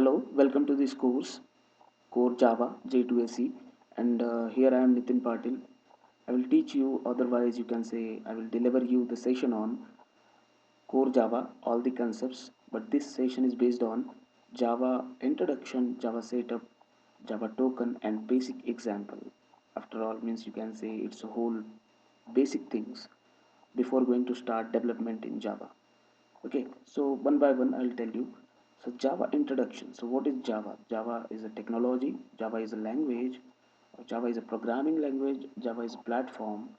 Hello, welcome to this course, Core Java J2SE, and here I am Nitin Patil. I will teach you, otherwise, you can say, I will deliver you the session on Core Java, all the concepts, but this session is based on Java Introduction, Java Setup, Java Token, and basic example. After all, means you can say it's a whole basic things before going to start development in Java. Okay, so one by one I'll tell you. So Java introduction. So what is Java? Java is a technology, Java is a language, Java is a programming language, Java is a platform.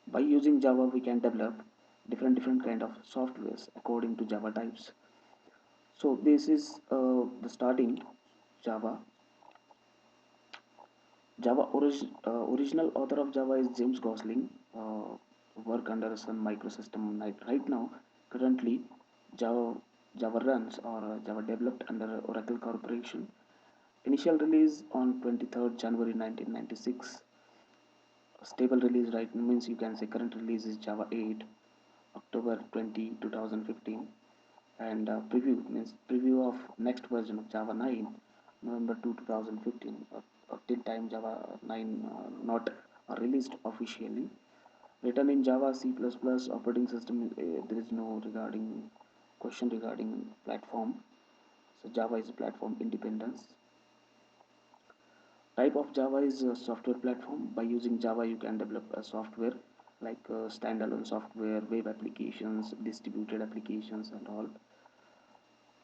By using Java we can develop different kind of softwares according to Java types. So this is the starting. Java. Original author of Java is James Gosling. Work under Sun Microsystem right now. Currently, Java Java runs or Java developed under Oracle Corporation. Initial release on 23rd January 1996. Stable release right now means you can say current release is Java 8, October 2015, and preview means preview of next version of Java 9, November 2015. Till time Java 9 not released officially. Written in Java, C++, operating system. There is no regarding question regarding platform. So Java is a platform independence. Type of Java is a software platform. By using Java, you can develop a software like standalone software, web applications, distributed applications, and all.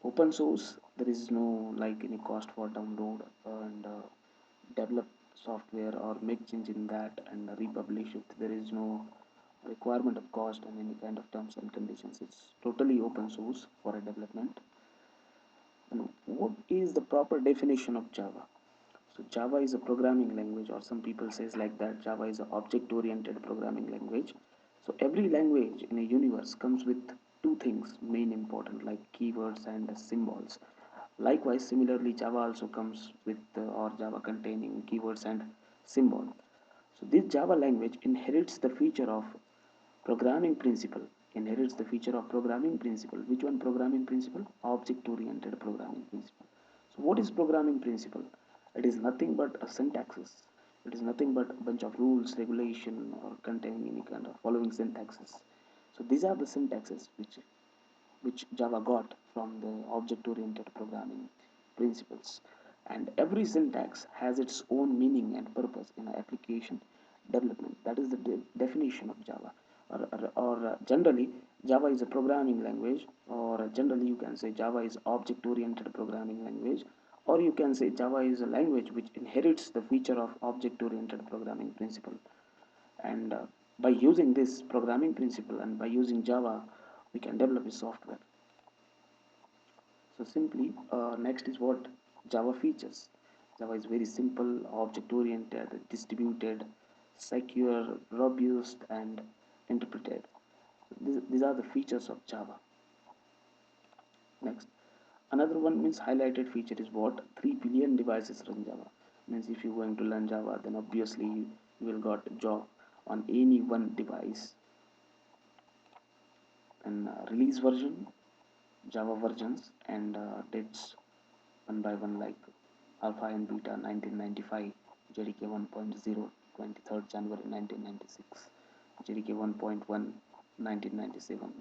Open source, there is no like any cost for download and develop software or make change in that and republish it. There is no requirement of cost and any kind of terms and conditions. It's totally open source for a development. And what is the proper definition of Java? So Java is a programming language, or some people says like that Java is an object-oriented programming language. So every language in a universe comes with two things main important like keywords and symbols. Likewise, similarly, Java also comes with or Java containing keywords and symbol. So this Java language inherits the feature of programming principle. Inherits the feature of programming principle. Which one programming principle? Object-oriented programming principle. So what is programming principle? It is nothing but a syntaxes. It is nothing but a bunch of rules, regulation, or containing any kind of following syntaxes. So these are the syntaxes which Java got from the object-oriented programming principles. And every syntax has its own meaning and purpose in application development. That is the definition of Java. Or generally, Java is a programming language, or generally you can say Java is object-oriented programming language, or you can say Java is a language which inherits the feature of object-oriented programming principle. And by using this programming principle and by using Java, we can develop a software. So simply, next is what Java features. Java is very simple, object-oriented, distributed, secure, robust, and interpreted. These are the features of Java. Next, another one means highlighted feature is what 3 billion devices run Java. Means if you're going to learn Java, then obviously you will got a job on any one device. And release version, Java versions, and dates one by one like alpha and beta 1995, JDK 1.0 23rd January 1996, JDK 1.1 1997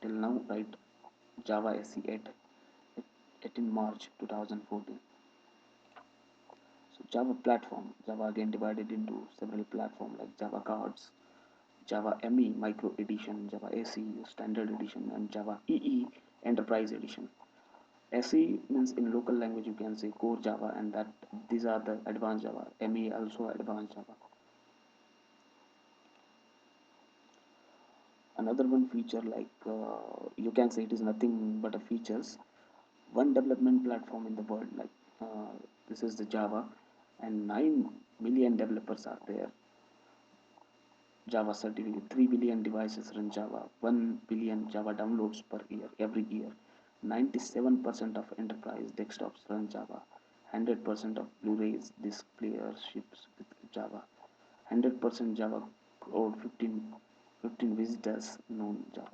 till now, right? Java SE 8 18 March 2014. So Java platform, Java again divided into several platforms like Java cards, Java ME Micro Edition, Java SE Standard Edition, and Java EE Enterprise Edition. SE means in local language you can say core Java, and that these are the advanced Java. ME also advanced Java. Another one feature like you can say it is nothing but a features. One development platform in the world like this is the Java, and 9 million developers are there. Java certificate, 3 billion devices run Java, 1 billion Java downloads per year every year. 97% of enterprise desktops run Java. 100% of Blu-rays disc players ships with Java. 100% Java code, 15 visitors known Java.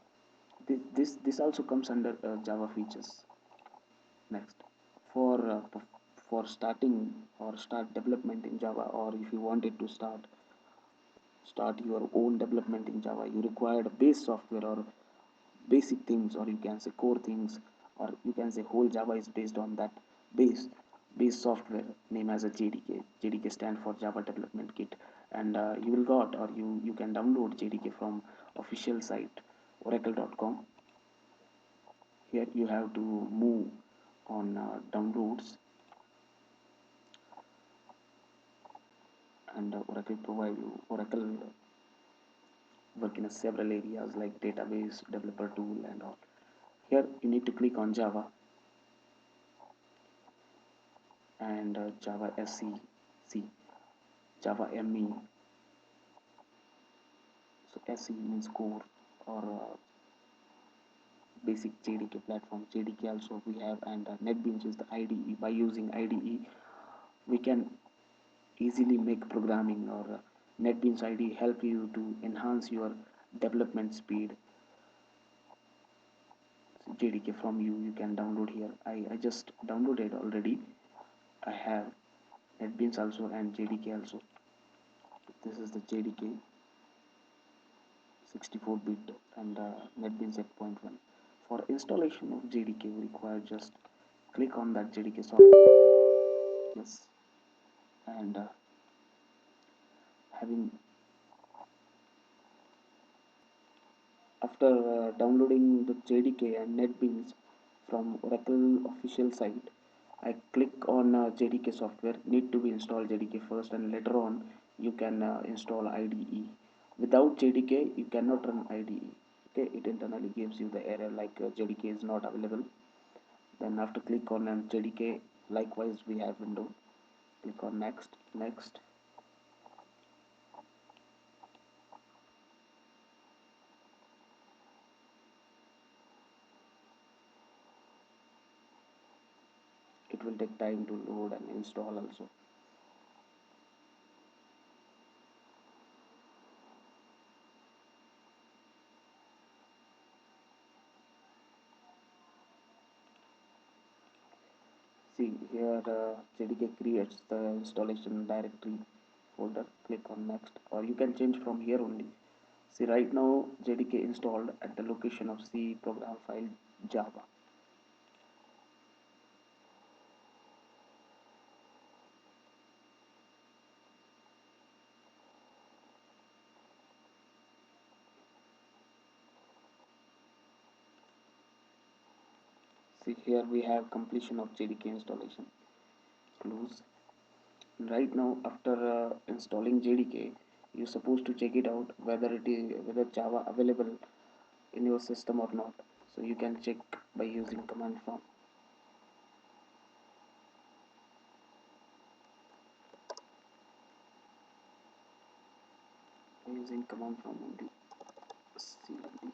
This also comes under Java features. Next, for starting or start development in Java, or if you wanted to start your own development in Java, you required base software or basic things, or you can say core things, or you can say whole Java is based on that base base software name as a JDK. JDK stand for Java Development Kit, and you will got, or you can download JDK from official site oracle.com. Here you have to move on downloads, and Oracle work in several areas like database, developer tool, and all. Here you need to click on Java and Java SC, Java ME. So SE means core, or basic JDK platform. JDK also we have, and Netbeans is the IDE. By using IDE, we can easily make programming, or Netbeans IDE help you to enhance your development speed. JDK from you can download here. I just downloaded already. I have Netbeans also and JDK also. This is the JDK 64-bit and Netbeans 8.1. For installation of JDK, we require just click on that JDK software. Yes, and having after downloading the JDK and Netbeans from Oracle official site, I click on JDK software. Need to be installed JDK first, and later on you can install IDE. Without JDK, you cannot run IDE. Okay, it internally gives you the error like JDK is not available. Then after click on JDK, likewise we have window. Click on next. It will take time to load and install also. See here JDK creates the installation directory folder. Click on next, or you can change from here only. See, right now JDK installed at the location of C program file Java. See, here we have completion of JDK installation. Close. Right now, after installing JDK, you're supposed to check it out whether Java available in your system or not. So you can check by using command prompt. By using command prompt only. CMD.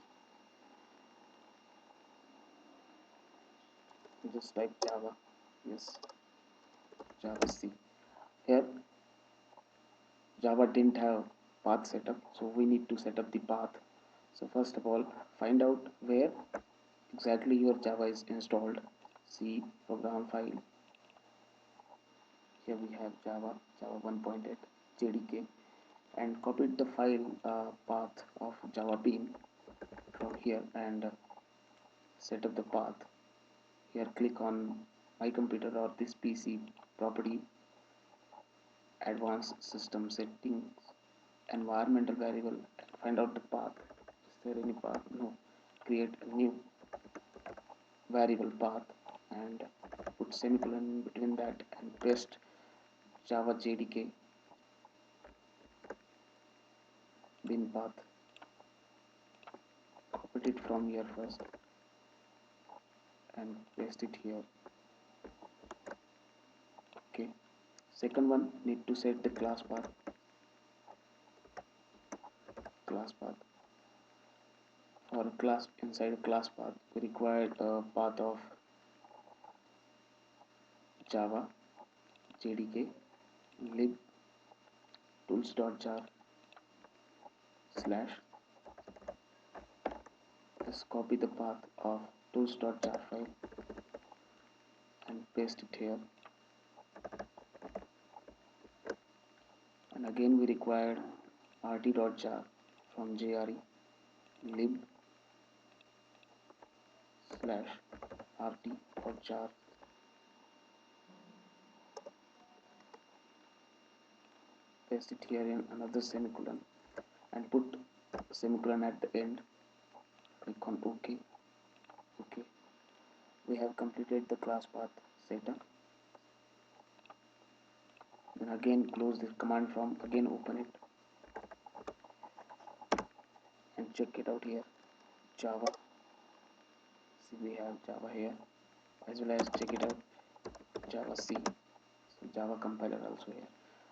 Just type Java. Yes, Java C. Here Java didn't have path setup, so we need to set up the path. So first of all, find out where exactly your Java is installed. C program file. Here we have Java 1.8 JDK, and copied the file path of Java bean from here, and set up the path. Here click on my computer or this PC property, advanced system settings, environmental variable, find out the path. Is there any path? No. Create a new variable path and put semicolon between that and paste Java JDK bin path. Copy it from here first and paste it here. Okay. Second one, need to set the class path. For a class, inside a class path, we require a path of Java JDK lib tools.jar slash. Just copy the path of tools.jar file paste it here, and again we required rt.jar from jre lib slash rt.jar, paste it here in another semicolon and put semicolon at the end. Click on OK. Okay, we have completed the class path setup. Then again close this command prompt, again open it and check it out here. Java, see we have Java here, as well as check it out Java C, so Java compiler also here.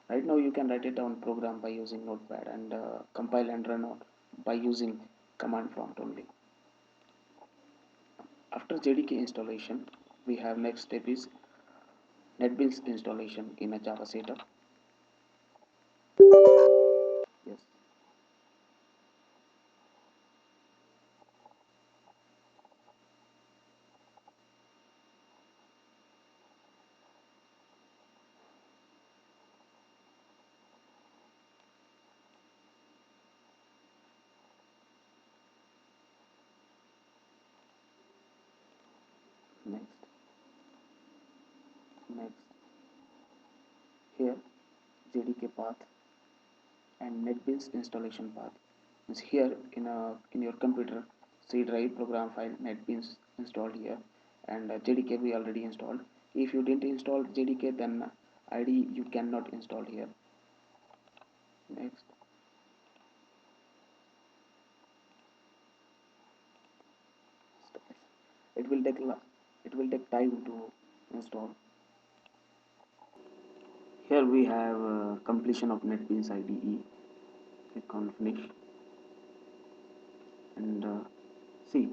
Right now you can write it down program by using notepad and compile and run out by using command prompt only. After JDK installation, we have next step is Netbeans installation in a Java setup. Yes. Next. Here JDK path and Netbeans installation path is here in your computer. C drive program file Netbeans installed here, and JDK we already installed. If you didn't install JDK, then IDE you cannot install here. Next. It will take time to install. Here we have completion of Netbeans IDE. Click on finish, and see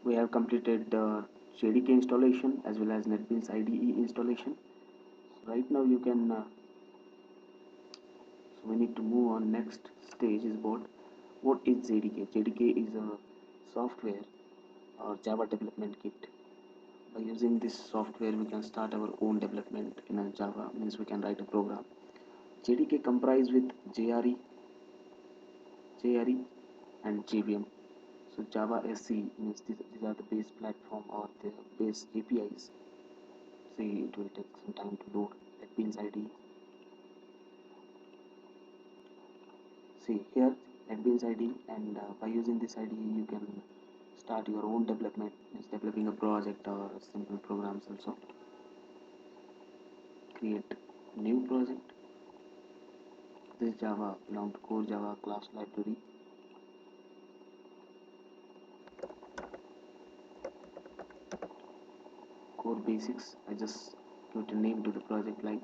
we have completed JDK installation as well as Netbeans IDE installation. Right now you can so we need to move on. Next stage is what is JDK. JDK is a software or Java development kit. By using this software we can start our own development in a Java, means we can write a program. JDK comprise with JRE and JVM. So Java SE means these are the base platform or the base APIs. See, it will take some time to load. Netbeans ID. See here Netbeans ID, and by using this ID you can start your own development, means developing a project or simple programs also. Create new project. This Java belong to core Java class library. Core basics. I just give a name to the project, like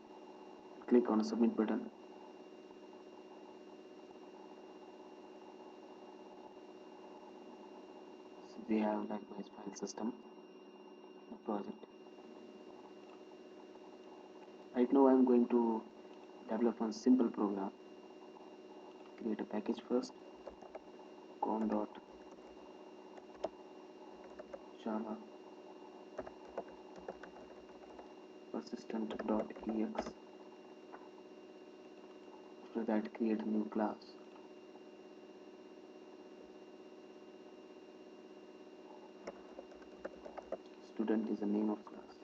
click on a submit button. So we have likewise file system, the project. Right now I am going to develop one simple program. Create a package first. com.java persistent.ex. After that create a new class. Student is the name of class.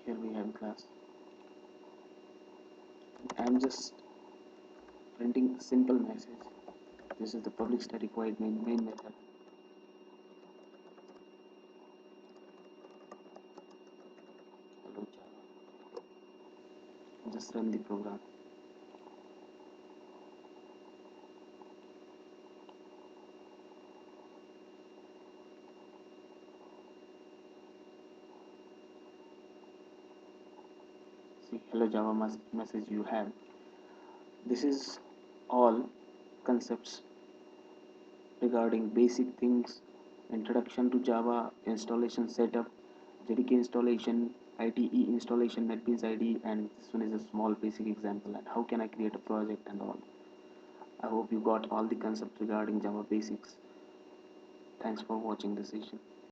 Here we have class. I am just printing simple message. This is the public static void main method. Hello Java. Just run the program. See, hello Java message you have. This is all concepts regarding basic things, introduction to Java, installation setup, JDK installation, IDE installation, Netbeans ID, and this one is a small basic example and how can I create a project and all. I hope you got all the concepts regarding Java basics. Thanks for watching the session.